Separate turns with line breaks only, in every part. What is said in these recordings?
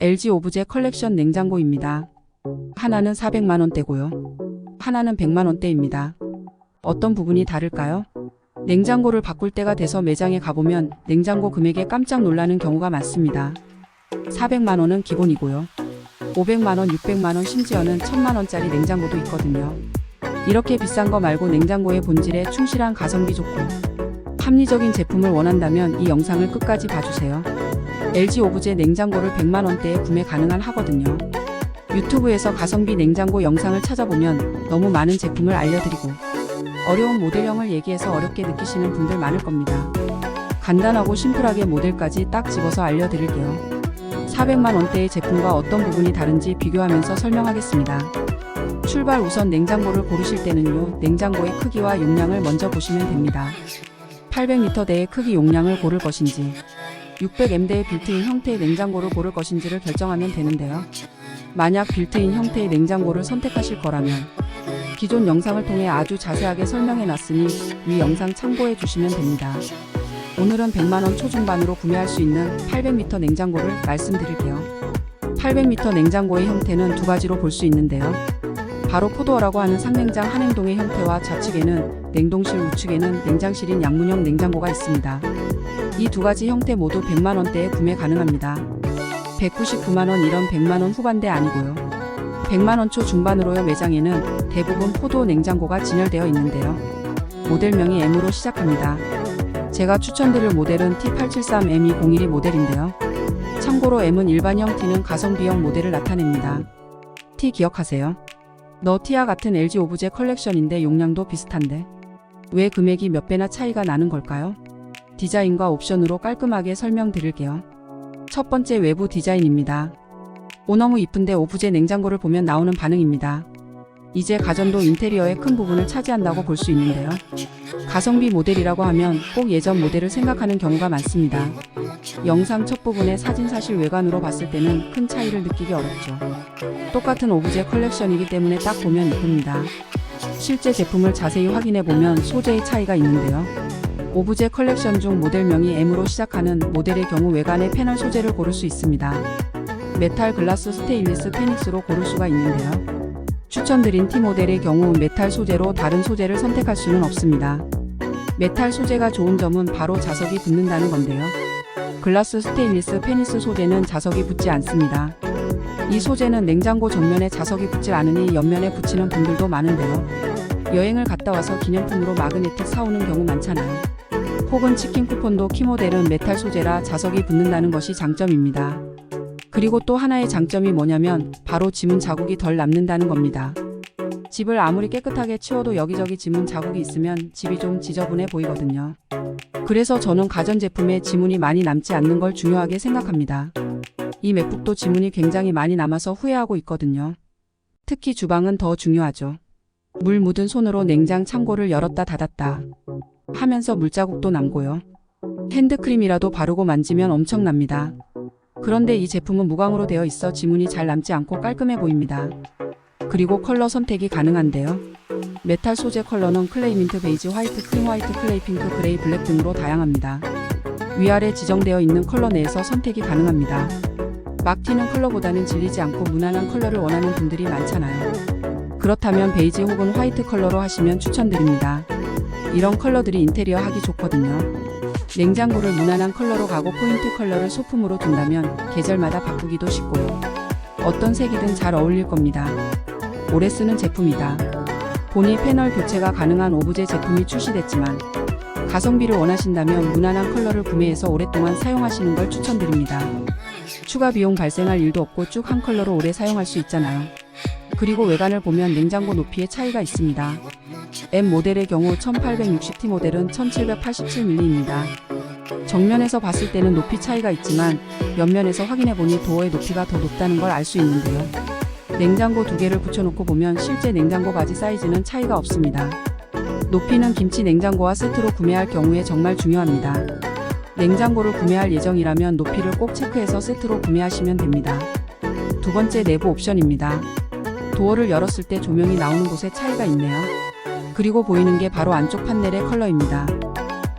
LG 오브제 컬렉션 냉장고입니다. 하나는 400만원대고요. 하나는 100만원대입니다. 어떤 부분이 다를까요? 냉장고를 바꿀 때가 돼서 매장에 가보면 냉장고 금액에 깜짝 놀라는 경우가 많습니다. 400만원은 기본이고요. 500만원, 600만원, 심지어는 1000만원짜리 냉장고도 있거든요. 이렇게 비싼 거 말고 냉장고의 본질에 충실한 가성비 좋고 합리적인 제품을 원한다면 이 영상을 끝까지 봐주세요. LG 오브제 냉장고를 100만원대에 구매 가능한 하거든요. 유튜브에서 가성비 냉장고 영상을 찾아보면 너무 많은 제품을 알려드리고 어려운 모델형을 얘기해서 어렵게 느끼시는 분들 많을 겁니다. 간단하고 심플하게 모델까지 딱 집어서 알려드릴게요. 400만원대의 제품과 어떤 부분이 다른지 비교하면서 설명하겠습니다. 출발 우선 냉장고를 고르실 때는요, 냉장고의 크기와 용량을 먼저 보시면 됩니다. 800리터대의 크기 용량을 고를 것인지 600M대의 빌트인 형태의 냉장고를 고를 것인지를 결정하면 되는데요. 만약 빌트인 형태의 냉장고를 선택하실 거라면 기존 영상을 통해 아주 자세하게 설명해 놨으니 위 영상 참고해 주시면 됩니다. 오늘은 100만원 초중반으로 구매할 수 있는 800m 냉장고를 말씀드릴게요. 800m 냉장고의 형태는 두 가지로 볼 수 있는데요. 바로 포도어라고 하는 상냉장 한행동의 형태와 좌측에는 냉동실, 우측에는 냉장실인 양문형 냉장고가 있습니다. 이 두 가지 형태 모두 100만원대에 구매 가능합니다. 199만원 이런 100만원 후반대 아니고요. 100만원 초 중반으로요. 매장에는 대부분 포도 냉장고가 진열되어 있는데요. 모델명이 M으로 시작합니다. 제가 추천드릴 모델은 T873M201이 모델인데요. 참고로 M은 일반형, T는 가성비형 모델을 나타냅니다. T 기억하세요? 너 T와 같은 LG 오브제 컬렉션인데 용량도 비슷한데 왜 금액이 몇 배나 차이가 나는 걸까요? 디자인과 옵션으로 깔끔하게 설명드릴게요. 첫 번째, 외부 디자인입니다. 너무 이쁜데 오브제 냉장고를 보면 나오는 반응입니다. 이제 가전도 인테리어의 큰 부분을 차지한다고 볼 수 있는데요. 가성비 모델이라고 하면 꼭 예전 모델을 생각하는 경우가 많습니다. 영상 첫 부분의 사진, 사실 외관으로 봤을 때는 큰 차이를 느끼기 어렵죠. 똑같은 오브제 컬렉션이기 때문에 딱 보면 이쁩니다. 실제 제품을 자세히 확인해 보면 소재의 차이가 있는데요. 오브제 컬렉션 중 모델명이 M으로 시작하는 모델의 경우 외관의 패널 소재를 고를 수 있습니다. 메탈, 글라스, 스테인리스, 페닉스로 고를 수가 있는데요. 추천드린 T 모델의 경우 메탈 소재로 다른 소재를 선택할 수는 없습니다. 메탈 소재가 좋은 점은 바로 자석이 붙는다는 건데요. 글라스, 스테인리스, 페니스 소재는 자석이 붙지 않습니다. 이 소재는 냉장고 전면에 자석이 붙지 않으니 옆면에 붙이는 분들도 많은데요. 여행을 갔다 와서 기념품으로 마그네틱 사오는 경우 많잖아요. 혹은 치킨 쿠폰도 K 모델은 메탈 소재라 자석이 붙는다는 것이 장점입니다. 그리고 또 하나의 장점이 뭐냐면 바로 지문 자국이 덜 남는다는 겁니다. 집을 아무리 깨끗하게 치워도 여기저기 지문 자국이 있으면 집이 좀 지저분해 보이거든요. 그래서 저는 가전제품에 지문이 많이 남지 않는 걸 중요하게 생각합니다. 이 맥북도 지문이 굉장히 많이 남아서 후회하고 있거든요. 특히 주방은 더 중요하죠. 물 묻은 손으로 냉장 창고를 열었다 닫았다 하면서 물자국도 남고요. 핸드크림이라도 바르고 만지면 엄청납니다. 그런데 이 제품은 무광으로 되어 있어 지문이 잘 남지 않고 깔끔해 보입니다. 그리고 컬러 선택이 가능한데요. 메탈 소재 컬러는 클레이 민트, 베이지, 화이트, 크림 화이트, 클레이 핑크, 그레이, 블랙 등으로 다양합니다. 위아래 지정되어 있는 컬러 내에서 선택이 가능합니다. 막 튀는 컬러보다는 질리지 않고 무난한 컬러를 원하는 분들이 많잖아요. 그렇다면 베이지 혹은 화이트 컬러로 하시면 추천드립니다. 이런 컬러들이 인테리어 하기 좋거든요. 냉장고를 무난한 컬러로 가고 포인트 컬러를 소품으로 둔다면 계절마다 바꾸기도 쉽고요. 어떤 색이든 잘 어울릴 겁니다. 오래 쓰는 제품이다 보니 패널 교체가 가능한 오브제 제품이 출시됐지만 가성비를 원하신다면 무난한 컬러를 구매해서 오랫동안 사용하시는 걸 추천드립니다. 추가 비용 발생할 일도 없고 쭉 한 컬러로 오래 사용할 수 있잖아요. 그리고 외관을 보면 냉장고 높이의 차이가 있습니다. M 모델의 경우 1860T 모델은 1787mm입니다. 정면에서 봤을 때는 높이 차이가 있지만 옆면에서 확인해보니 도어의 높이가 더 높다는 걸 알 수 있는데요. 냉장고 두 개를 붙여놓고 보면 실제 냉장고 바지 사이즈는 차이가 없습니다. 높이는 김치 냉장고와 세트로 구매할 경우에 정말 중요합니다. 냉장고를 구매할 예정이라면 높이를 꼭 체크해서 세트로 구매하시면 됩니다. 두 번째, 내부 옵션입니다. 도어를 열었을 때 조명이 나오는 곳에 차이가 있네요. 그리고 보이는 게 바로 안쪽 판넬의 컬러입니다.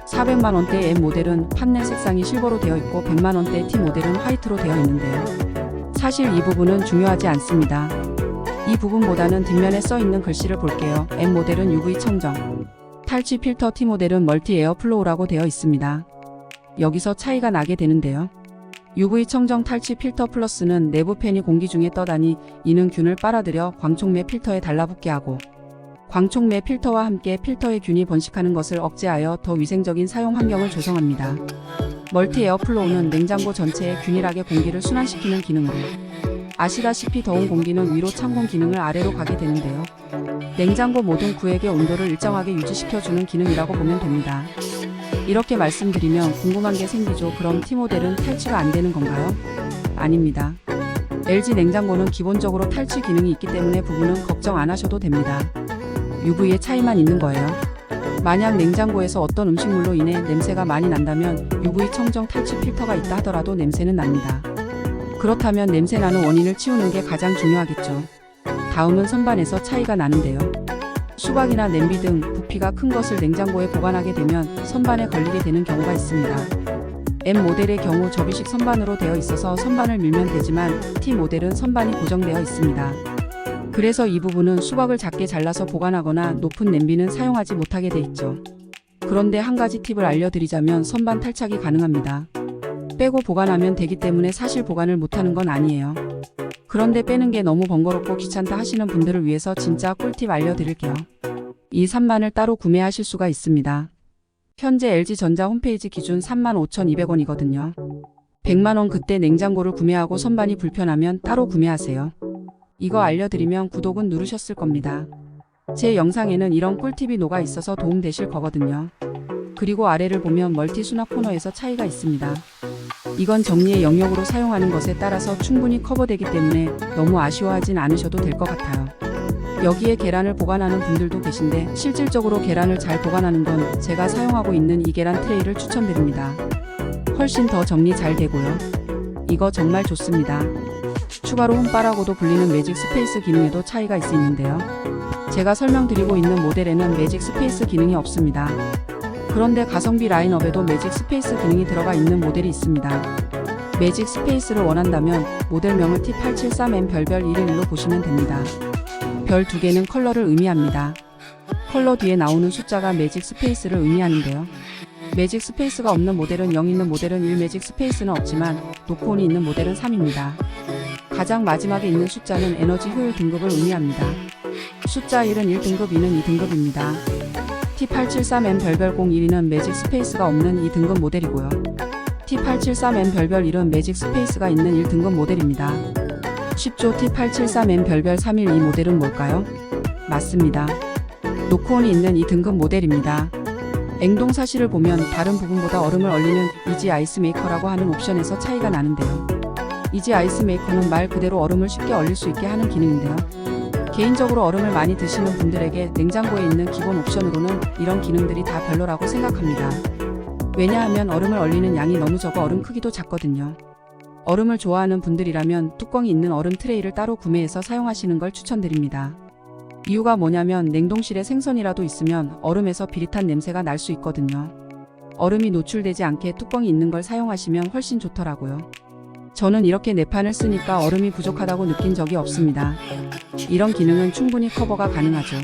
400만원대 M 모델은 판넬 색상이 실버로 되어 있고 100만원대 T 모델은 화이트로 되어 있는데요. 사실 이 부분은 중요하지 않습니다. 이 부분보다는 뒷면에 써 있는 글씨를 볼게요. M 모델은 UV 청정 탈취 필터, T 모델은 멀티 에어 플로우라고 되어 있습니다. 여기서 차이가 나게 되는데요. UV 청정 탈취 필터 플러스는 내부 팬이 공기 중에 떠다니 이는 균을 빨아들여 광촉매 필터에 달라붙게 하고, 광촉매 필터와 함께 필터의 균이 번식하는 것을 억제하여 더 위생적인 사용 환경을 조성합니다. 멀티 에어 플로우는 냉장고 전체에 균일하게 공기를 순환시키는 기능으로, 아시다시피 더운 공기는 위로 찬공 기능을 아래로 가게 되는데요. 냉장고 모든 구획의 온도를 일정하게 유지시켜주는 기능이라고 보면 됩니다. 이렇게 말씀드리면 궁금한 게 생기죠. 그럼 T 모델은 탈취가 안 되는 건가요? 아닙니다. LG 냉장고는 기본적으로 탈취 기능이 있기 때문에 부분은 걱정 안 하셔도 됩니다. UV의 차이만 있는 거예요. 만약 냉장고에서 어떤 음식물로 인해 냄새가 많이 난다면 UV 청정 탈취 필터가 있다 하더라도 냄새는 납니다. 그렇다면 냄새나는 원인을 치우는 게 가장 중요하겠죠. 다음은 선반에서 차이가 나는데요. 수박이나 냄비 등 부피가 큰 것을 냉장고에 보관하게 되면 선반에 걸리게 되는 경우가 있습니다. M 모델의 경우 접이식 선반으로 되어 있어서 선반을 밀면 되지만 T 모델은 선반이 고정되어 있습니다. 그래서 이 부분은 수박을 작게 잘라서 보관하거나 높은 냄비는 사용하지 못하게 돼 있죠. 그런데 한 가지 팁을 알려드리자면 선반 탈착이 가능합니다. 빼고 보관하면 되기 때문에 사실 보관을 못하는 건 아니에요. 그런데 빼는 게 너무 번거롭고 귀찮다 하시는 분들을 위해서 진짜 꿀팁 알려드릴게요. 이 선반을 따로 구매하실 수가 있습니다. 현재 LG전자 홈페이지 기준 35,200원이거든요. 100만원 그때 냉장고를 구매하고 선반이 불편하면 따로 구매하세요. 이거 알려드리면 구독은 누르셨을 겁니다. 제 영상에는 이런 꿀팁이 녹아 있어서 도움되실 거거든요. 그리고 아래를 보면 멀티 수납 코너에서 차이가 있습니다. 이건 정리의 영역으로 사용하는 것에 따라서 충분히 커버되기 때문에 너무 아쉬워하진 않으셔도 될 것 같아요. 여기에 계란을 보관하는 분들도 계신데 실질적으로 계란을 잘 보관하는 건 제가 사용하고 있는 이 계란 트레이를 추천드립니다. 훨씬 더 정리 잘 되고요. 이거 정말 좋습니다. 추가로 홈바라고도 불리는 매직 스페이스 기능에도 차이가 있는데요. 제가 설명드리고 있는 모델에는 매직 스페이스 기능이 없습니다. 그런데 가성비 라인업에도 매직 스페이스 기능이 들어가 있는 모델이 있습니다. 매직 스페이스를 원한다면 모델명을 T873M 별별 111로 보시면 됩니다. 별 2개는 컬러를 의미합니다. 컬러 뒤에 나오는 숫자가 매직 스페이스를 의미하는데요. 매직 스페이스가 없는 모델은 0, 있는 모델은 1, 매직 스페이스는 없지만 노크온이 있는 모델은 3입니다. 가장 마지막에 있는 숫자는 에너지 효율 등급을 의미합니다. 숫자 1은 1등급, 2는 2등급입니다. T873M 별별 01은 매직 스페이스가 없는 2등급 모델이고요. T873M 별별 1은 매직 스페이스가 있는 1등급 모델입니다. 쉽죠? T873M 별별 31 이 모델은 뭘까요? 맞습니다. 노크온이 있는 2등급 모델입니다. 냉동 사실을 보면 다른 부분보다 얼음을 얼리는 이지 아이스메이커라고 하는 옵션에서 차이가 나는데요. 이지 아이스메이커는 말 그대로 얼음을 쉽게 얼릴 수 있게 하는 기능인데요. 개인적으로 얼음을 많이 드시는 분들에게 냉장고에 있는 기본 옵션으로는 이런 기능들이 다 별로라고 생각합니다. 왜냐하면 얼음을 얼리는 양이 너무 적어 얼음 크기도 작거든요. 얼음을 좋아하는 분들이라면 뚜껑이 있는 얼음 트레이를 따로 구매해서 사용하시는 걸 추천드립니다. 이유가 뭐냐면 냉동실에 생선이라도 있으면 얼음에서 비릿한 냄새가 날 수 있거든요. 얼음이 노출되지 않게 뚜껑이 있는 걸 사용하시면 훨씬 좋더라고요. 저는 이렇게 내판을 쓰니까 얼음이 부족하다고 느낀 적이 없습니다. 이런 기능은 충분히 커버가 가능하죠.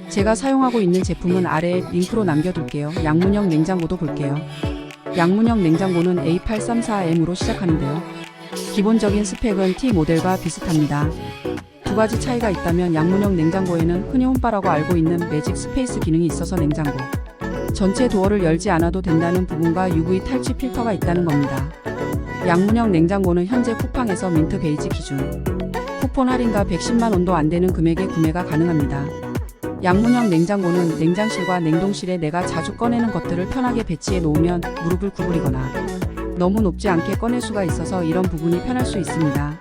제가 사용하고 있는 제품은 아래에 링크로 남겨둘게요. 양문형 냉장고도 볼게요. 양문형 냉장고는 A834M으로 시작하는데요. 기본적인 스펙은 T 모델과 비슷합니다. 두 가지 차이가 있다면 양문형 냉장고에는 흔히 홈바라고 알고 있는 매직 스페이스 기능이 있어서 냉장고 전체 도어를 열지 않아도 된다는 부분과 UV 탈취 필터가 있다는 겁니다. 양문형 냉장고는 현재 쿠팡에서 민트 베이지 기준 쿠폰 할인가 110만 원도 안 되는 금액에 구매가 가능합니다. 양문형 냉장고는 냉장실과 냉동실에 내가 자주 꺼내는 것들을 편하게 배치해 놓으면 무릎을 구부리거나 너무 높지 않게 꺼낼 수가 있어서 이런 부분이 편할 수 있습니다.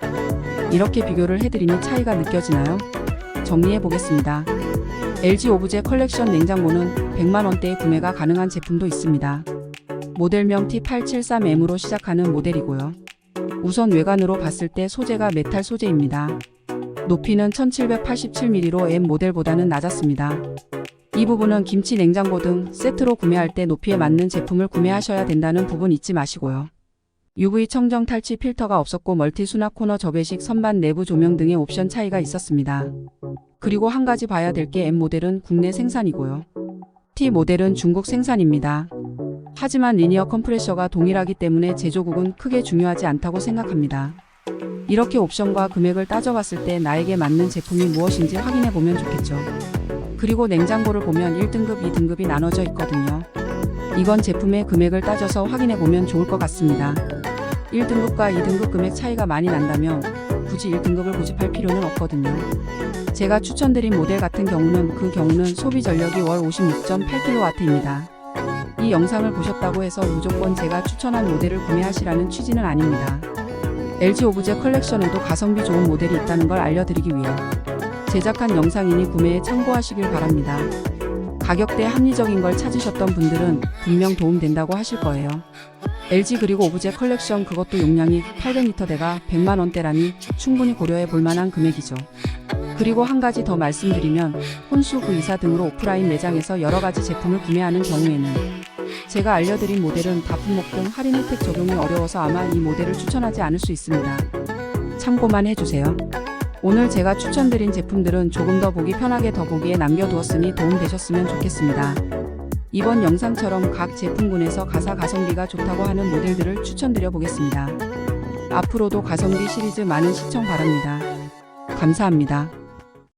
이렇게 비교를 해드리니 차이가 느껴지나요? 정리해 보겠습니다. LG 오브제 컬렉션 냉장고는 100만원대에 구매가 가능한 제품도 있습니다. 모델명 T873M으로 시작하는 모델이고요. 우선 외관으로 봤을 때 소재가 메탈 소재입니다. 높이는 1787mm로 M 모델보다는 낮았습니다. 이 부분은 김치 냉장고 등 세트로 구매할 때 높이에 맞는 제품을 구매하셔야 된다는 부분 잊지 마시고요. UV 청정 탈취 필터가 없었고 멀티 수납 코너 접이식 선반 내부 조명 등의 옵션 차이가 있었습니다. 그리고 한 가지 봐야 될 게 M 모델은 국내 생산이고요. T 모델은 중국 생산입니다. 하지만 리니어 컴프레셔가 동일하기 때문에 제조국은 크게 중요하지 않다고 생각합니다. 이렇게 옵션과 금액을 따져봤을 때 나에게 맞는 제품이 무엇인지 확인해 보면 좋겠죠. 그리고 냉장고를 보면 1등급, 2등급이 나눠져 있거든요. 이건 제품의 금액을 따져서 확인해 보면 좋을 것 같습니다. 1등급과 2등급 금액 차이가 많이 난다면 굳이 1등급을 고집할 필요는 없거든요. 제가 추천드린 모델 같은 경우는 소비 전력이 월 56.8kW입니다. 이 영상을 보셨다고 해서 무조건 제가 추천한 모델을 구매하시라는 취지는 아닙니다. LG 오브제 컬렉션에도 가성비 좋은 모델이 있다는 걸 알려드리기 위해 제작한 영상이니 구매에 참고하시길 바랍니다. 가격대 합리적인 걸 찾으셨던 분들은 분명 도움된다고 하실 거예요. LG 그리고 오브제 컬렉션 그것도 용량이 800L대가 100만원대라니 충분히 고려해 볼 만한 금액이죠. 그리고 한 가지 더 말씀드리면 혼수 구이사 등으로 오프라인 매장에서 여러 가지 제품을 구매하는 경우에는 제가 알려드린 모델은 다 품목 등 할인 혜택 적용이 어려워서 아마 이 모델을 추천하지 않을 수 있습니다. 참고만 해주세요. 오늘 제가 추천드린 제품들은 조금 더 보기 편하게 더보기에 남겨두었으니 도움되셨으면 좋겠습니다. 이번 영상처럼 각 제품군에서 가성비가 좋다고 하는 모델들을 추천드려 보겠습니다. 앞으로도 가성비 시리즈 많은 시청 바랍니다. 감사합니다.